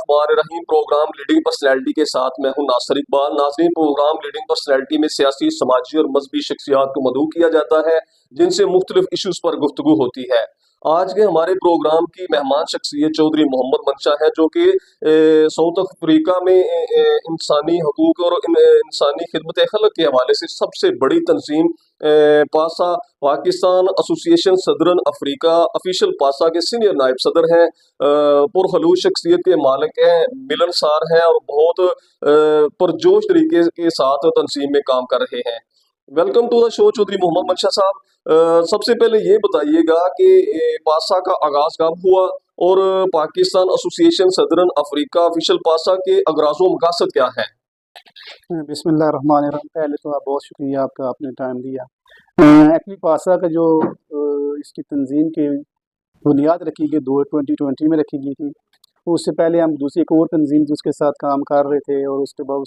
बिस्मिल्लाहिर्रहमानिर्रहीम। Programme leading personality के साथ मैं हूं नासिर इकबाल। नाज़रीन, प्रोग्राम लीडिंग पर्सनैलिटी में सियासी, समाजी और मजहबी शख्सियात को मदऊ किया जाता है जिनसे मुख्तलिफ इशूज़ पर गुफ्तगू होती है। आज के हमारे प्रोग्राम की मेहमान शख्सियत चौधरी मोहम्मद मंशा है, जो कि साउथ अफ्रीका में इंसानी हकूक़ और इंसानी खिदमत खलक के हवाले से सबसे बड़ी तंजीम पासा Pakistan association southern Africa official पासा के सीनियर नायब सदर हैं। पुरखलूस शख्सियत के मालिक हैं, मिलनसार हैं और बहुत पुरजोश तरीके के साथ तंजीम में काम कर रहे हैं। Welcome to the show Chaudhry Mohammad Mansha साहब। सबसे पहले ये बताइएगा कि पासा का आगाज़ कब हुआ और Pakistan association southern Africa official पासा के अगराज़ व मकासद क्या है? बिस्मिल्लाहिर्रहमानिर्रहीम। पहले तो आप बहुत शुक्रिया आपका, आपने टाइम दिया। एक्चुअली पासा का जो इसकी तंजीम की बुनियाद रखी गई 2020 में रखी गई थी। उससे पहले हम दूसरी एक और तंजीम थी उसके साथ काम कर रहे थे और उसके बाद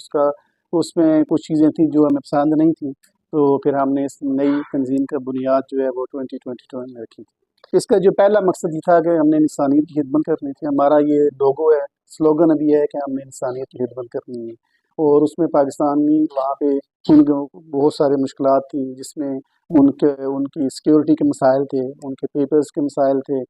उसमें कुछ चीज़ें थी जो हमें पसंद नहीं थी, तो फिर हमने इस नई तंजीम का बुनियाद जो है वो 2022 में रखी थी। इसका जो पहला मकसद ये था कि हमने इंसानियत की खिदमत करनी थी। हमारा ये लोगो है, स्लोगन अभी है कि हमने इंसानियत की खिदमत करनी है। और उसमें पाकिस्तानी वहाँ पे उनको बहुत सारे मुश्किलात थी, जिसमें उनकी सिक्योरिटी के मसाइल थे, उनके पेपर्स के मसाइल थे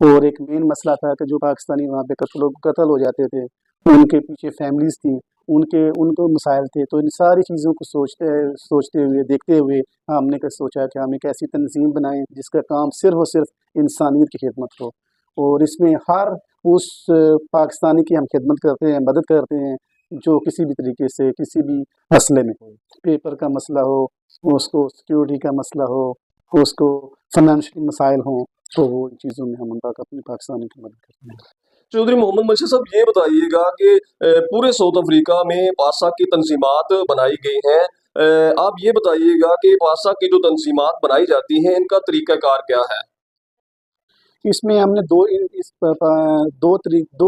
और एक मेन मसला था कि जो पाकिस्तानी वहाँ पे कत्ल हो जाते थे, उनके पीछे फैमिलीज़ थी, उनको मसाइल थे। तो इन सारी चीज़ों को सोचते हुए देखते हुए हमने सोचा कि हम एक ऐसी तंजीम बनाएं जिसका काम सिर्फ़ और सिर्फ इंसानियत की खिदमत हो। और इसमें हर उस पाकिस्तानी की हम खिदमत करते हैं, मदद करते हैं जो किसी भी तरीके से किसी भी मसले में हो, पेपर का मसला हो, उसको सिक्योरिटी का मसला हो, उसको फाइनेंशियल मसाइल हों, तो वो इन चीज़ों में हम उनका अपनी पाकिस्तानी की मदद करते हैं। चौधरी मोहम्मद मंशा साहब, ये बताइएगा कि पूरे साउथ अफ्रीका में पासा की तंजीमात बनाई गई हैं। आप ये बताइएगा कि पासा की जो तंजीमात बनाई जाती हैं इनका तरीक़ाकार क्या है? इसमें हमने दो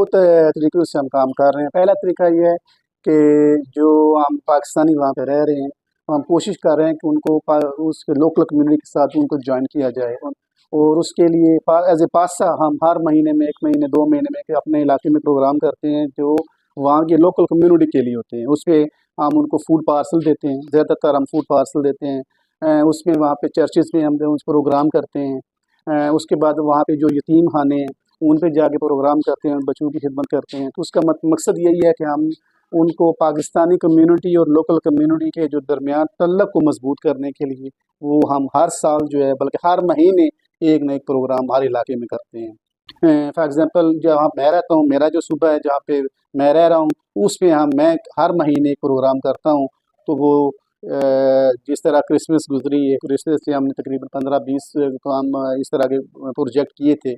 तरीक़ों से हम काम कर रहे हैं। पहला तरीका ये है कि जो हम पाकिस्तानी वहाँ पे रह रहे हैं, हम कोशिश कर रहे हैं कि उनको उसके लोकल कम्युनिटी के साथ उनको जॉइन किया जाए। और उसके लिए एज ए पासा हम हर महीने में 1 महीने 2 महीने में अपने इलाके में प्रोग्राम करते हैं जो वहाँ के लोकल कम्युनिटी के लिए होते हैं। उसपे हम उनको फूड पार्सल देते हैं, ज़्यादातर हम फूड पार्सल देते हैं। उसमें वहाँ पे चर्चेज़ में हम उस प्रोग्राम करते हैं। उसके बाद वहाँ पे जो यतीम खाने हैं उन पे जाके प्रोग्राम करते हैं, बच्चों की खिदमत करते हैं। तो उसका मकसद यही है कि हम उनको पाकिस्तानी कम्युनिटी और लोकल कम्युनिटी के जो दरमियान तल्लक को मजबूत करने के लिए वो हम हर साल जो है, बल्कि हर महीने एक न एक प्रोग्राम हर इलाके में करते हैं। फॉर एग्ज़ाम्पल जहाँ मैं रहता हूँ, मेरा जो सूबा है जहाँ पे मैं रह रहा हूँ, उसमें मैं हर महीने एक प्रोग्राम करता हूँ। तो वो जिस तरह क्रिसमस गुजरी है, क्रिसमस से हमने तकरीबन 15-20 काम इस तरह के प्रोजेक्ट किए थे।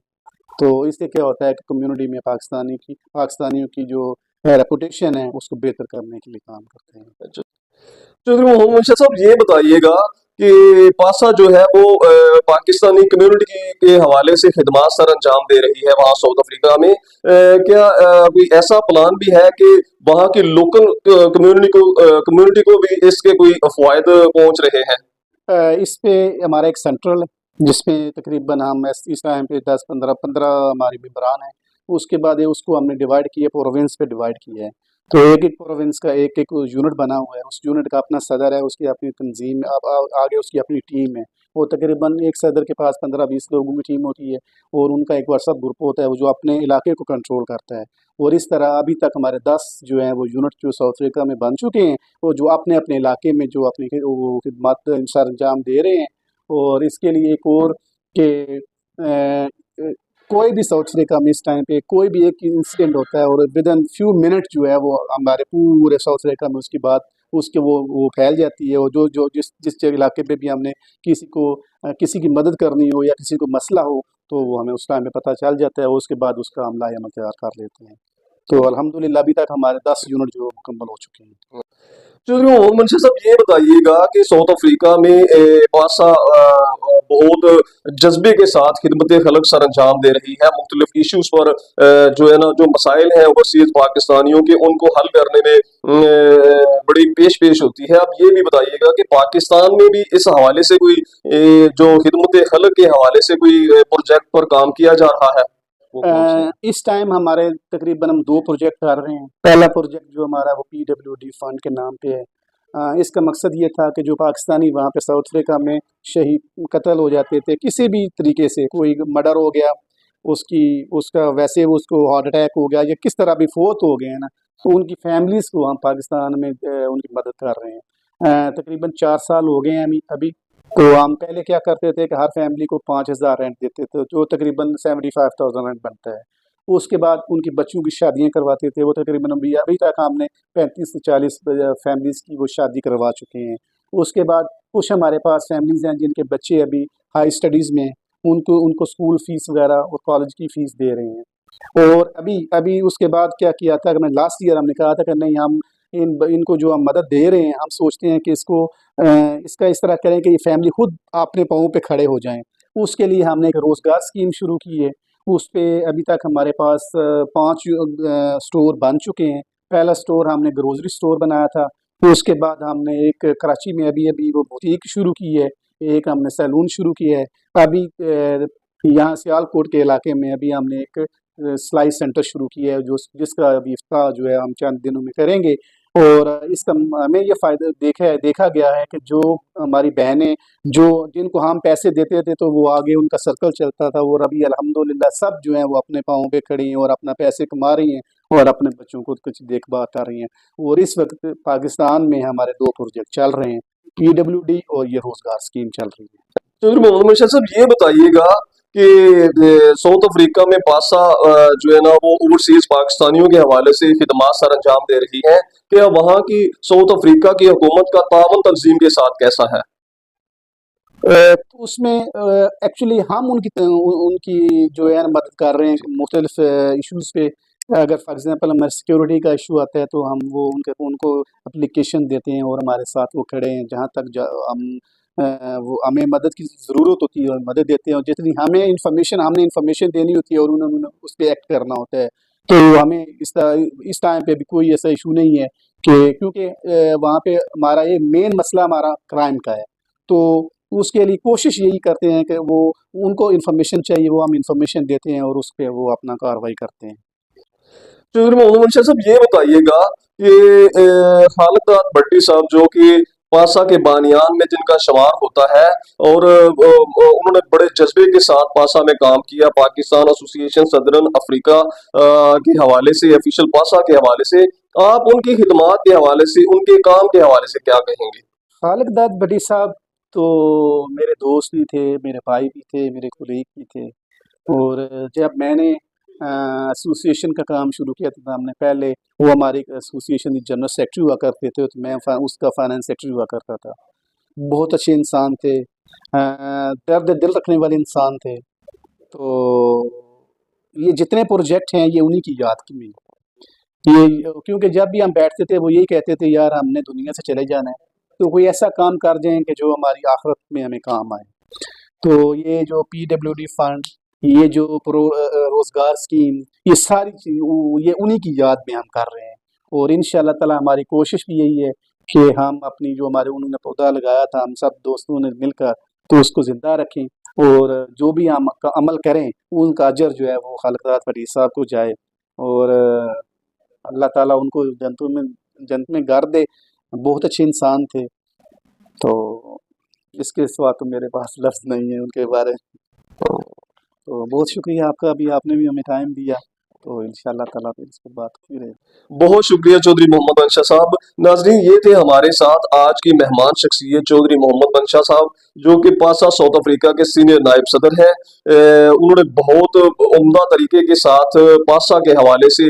तो इससे क्या होता है कि कम्युनिटी में पाकिस्तानियों की जो रेपुटेशन है उसको बेहतर करने के लिए काम करते हैं। चौधरी मोहम्मद मंशा साहब, ये बताइएगा कि पासा जो है वो पाकिस्तानी कम्युनिटी के हवाले से खिदमात सर अंजाम दे रही है वहाँ साउथ अफ्रीका में। क्या कोई ऐसा प्लान भी है कि वहाँ की लोकल कम्युनिटी को भी इसके कोई फ़वायद पहुँच रहे हैं? इस पे हमारा एक सेंट्रल है जिसमें तकरीबन हम इस टाइम पे 10-15 हमारी मेंबरान हैं। उसके बाद उसको हमने डिवाइड किया, प्रोविंस पे डिवाइड किया है। तो एक प्रोविंस का एक यूनिट बना हुआ है। उस यूनिट का अपना सदर है, उसकी अपनी तंजीम, आगे उसकी अपनी टीम है। वो तकरीबन एक सदर के पास 15-20 लोगों की टीम होती है और उनका एक व्हाट्सएप ग्रुप होता है वो जो अपने इलाके को कंट्रोल करता है। और इस तरह अभी तक हमारे 10 जो हैं वो यूनिट जो साउथ अफ्रीका में बन चुके हैं, वो जो अपने अपने इलाके में जो अपनी वो खिदमत सर अंजाम दे रहे हैं। और इसके लिए एक और कि कोई भी साउथ अफ्रीका में इस टाइम पे कोई भी एक इंसिडेंट होता है और विद इन फ्यू मिनट जो है वो हमारे पूरे साउथ अफ्रीका में उसकी बात वो फैल जाती है। और जो जिस इलाके पे भी हमने किसी की मदद करनी हो या किसी को मसला हो तो वो हमें उस टाइम पे पता चल जाता है और उसके बाद उसका हम अमल तैयार कर लेते हैं। तो अल्हम्दुलिल्लाह अभी तक हमारे 10 यूनिट जो मुकम्मल हो चुके हैं। चौधरी मोहम्मद मंशा साहब, ये बताइएगा कि साउथ अफ्रीका में पासा बहुत जज्बे के साथ खिदमत खलक सर अंजाम दे रही है। मुख्तलिफ इशूज़ पर जो है ना, जो मसाइल हैं ओवरसीज़ पाकिस्तानियों के, उनको हल करने में बड़ी पेश होती है। अब ये भी बताइएगा कि पाकिस्तान में भी इस हवाले से कोई जो खिदमत खलक के हवाले से कोई प्रोजेक्ट पर काम किया जा रहा है? वो कौन से हैं? इस टाइम हमारे तकरीबन हम 2 प्रोजेक्ट कर रहे हैं। पहला प्रोजेक्ट जो हमारा वो पीडब्ल्यूडी फंड के नाम पे है। इसका मकसद ये था कि जो पाकिस्तानी वहाँ पे साउथ अफ्रीका में शहीद कत्ल हो जाते थे किसी भी तरीके से, कोई मर्डर हो गया, उसका वैसे वो उसको हार्ट अटैक हो गया या किस तरह भी फोत हो गए हैं ना, तो उनकी फैमिलीज़ को हम पाकिस्तान में उनकी मदद कर रहे हैं। तकरीबन 4 साल हो गए हैं अभी। तो हम पहले क्या करते थे कि हर फैमिली को 5000 रेंट देते थे, जो तकरीबन 75,000 रेंट बनता है। उसके बाद उनकी बच्चों की शादियां करवाते थे, वो तकरीबन अभी तक हमने 35 से 40 फैमिलीज़ की वो शादी करवा चुके हैं। उसके बाद कुछ हमारे पास फैमिलीज़ हैं जिनके बच्चे अभी हाई स्टडीज़ में, उनको स्कूल फ़ीस वगैरह और कॉलेज की फ़ीस दे रहे हैं। और अभी उसके बाद क्या किया था कि मैं लास्ट ईयर हमने कहा था कि नहीं, हम इनको जो हम मदद दे रहे हैं, हम सोचते हैं कि इसका इस तरह करें कि ये फैमिली खुद अपने पाँव पे खड़े हो जाएं। उसके लिए हमने एक रोज़गार स्कीम शुरू की है। उस पे अभी तक हमारे पास 5 स्टोर बन चुके हैं। पहला स्टोर हमने ग्रोसरी स्टोर बनाया था। उसके बाद हमने एक कराची में अभी वो बुटीक शुरू की है। एक हमने सैलून शुरू किया है। अभी यहाँ सियालकोट के इलाके में अभी हमने एक सिलाई सेंटर शुरू किया है, जिसका अभी इफ्तिताह जो है हम चंद दिनों में करेंगे। और इसका हमें ये फ़ायदा देखा गया है कि जो हमारी बहनें जिनको हम पैसे देते थे तो वो आगे उनका सर्कल चलता था, और अभी अल्हम्दुलिल्लाह सब जो हैं वो अपने पाँव पे खड़ी हैं और अपना पैसे कमा रही हैं और अपने बच्चों को कुछ देखभाल कर रही हैं। और इस वक्त पाकिस्तान में हमारे 2 प्रोजेक्ट चल रहे हैं, पीडब्ल्यूडी और ये रोज़गार स्कीम चल रही है। चौधरी मोहम्मद बंशा साहब, ये बताइएगा कि साउथ अफ्रीका में पासा जो है ना वो ओवरसीज पाकिस्तानियों के हवाले से खिदमात सर अंजाम दे रही है, कि वहाँ की साउथ अफ्रीका की हुकूमत का ताउन तंजीम के साथ कैसा है? तो उसमें एक्चुअली हम उनकी जो है ना मदद कर रहे हैं मुख्तलिफ इश्यूज़ पे। अगर फॉर एग्ज़ाम्पल हमारे सिक्योरिटी का इशू आता है तो हम वो उनको एप्लीकेशन देते हैं और हमारे साथ वो खड़े हैं। जहाँ तक वो हमें मदद की ज़रूरत होती है और मदद देते हैं, और जितनी हमने इन्फॉर्मेशन देनी होती है और उन्होंने उस पे एक्ट करना होता है। तो हमें इस टाइम पे भी कोई ऐसा इशू नहीं है, क्योंकि वहाँ पे हमारा ये मेन मसला हमारा क्राइम का है। तो उसके लिए कोशिश यही करते हैं कि वो उनको इन्फॉर्मेशन चाहिए, वो हम इन्फॉर्मेशन देते हैं और उस पे वो अपना कार्रवाई करते हैं। चौधरी मोहम्मद बंशा साहब, ये बताइएगा कि खालिद भट्टी साहब जो कि पासा के बानियान में जिनका शुमार होता है, और उन्होंने बड़े जज्बे के साथ पासा में काम किया, पाकिस्तान एसोसिएशन सदरन अफ्रीका के हवाले से, ऑफिशियल पासा के हवाले से, आप उनकी खिदमात के हवाले से, उनके काम के हवाले से क्या कहेंगे? खालिद भट्टी साहब तो मेरे दोस्त भी थे, मेरे भाई भी थे, मेरे कुलीग भी थे। और जब मैंने एसोसिएशन का काम शुरू किया था, हमने पहले वो हमारी एसोसिएशन की जनरल सेक्रेटरी हुआ करते थे, तो मैं उसका फाइनेंस सेक्रेटरी हुआ करता था। बहुत अच्छे इंसान थे, दर्द दिल रखने वाले इंसान थे। तो ये जितने प्रोजेक्ट हैं ये उन्हीं की याद में, ये क्योंकि जब भी हम बैठते थे वो यही कहते थे, यार हमने दुनिया से चले जाना है, तो कोई ऐसा काम कर जाएं कि जो हमारी आखिरत में हमें काम आए। तो ये जो पीडब्ल्यूडी फंड, ये जो रोज़गार स्कीम, ये सारी चीज़ ये उन्हीं की याद में हम कर रहे हैं। और इंशाअल्लाह ताला हमारी कोशिश भी यही है कि हम अपनी जो हमारे उन्होंने पौधा लगाया था, हम सब दोस्तों ने मिलकर, तो उसको ज़िंदा रखें, और जो भी हम अमल करें उनका अजर जो है वो खालिद भट्टी साहब को जाए, और अल्लाह ताला उनको जन्नत में गाड़ दे। बहुत अच्छे इंसान थे। तो इसके सिवा तो मेरे पास लफ्ज़ नहीं है उनके बारे में। तो बहुत शुक्रिया आपका, अभी आपने भी हमें टाइम दिया, तो इंशाअल्लाह ताला फिर इस पर बात होती रहेगी। बहुत शुक्रिया चौधरी मोहम्मद बंशा साहब। नाजरीन, ये थे हमारे साथ आज की मेहमान शख्सियत चौधरी मोहम्मद बंशा साहब, जो कि पासा साउथ अफ्रीका के सीनियर नायब सदर हैं। उन्होंने बहुत उम्दा तरीके के साथ पासा के हवाले से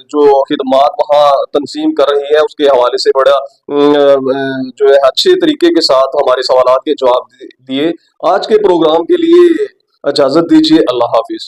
जो खिदमात वहाँ तंजीम कर रही है उसके हवाले से बड़ा जो है अच्छे तरीके के साथ हमारे सवालात के जवाब दिए। आज के प्रोग्राम के लिए इजाज़त दीजिए। अल्लाह हाफिज़।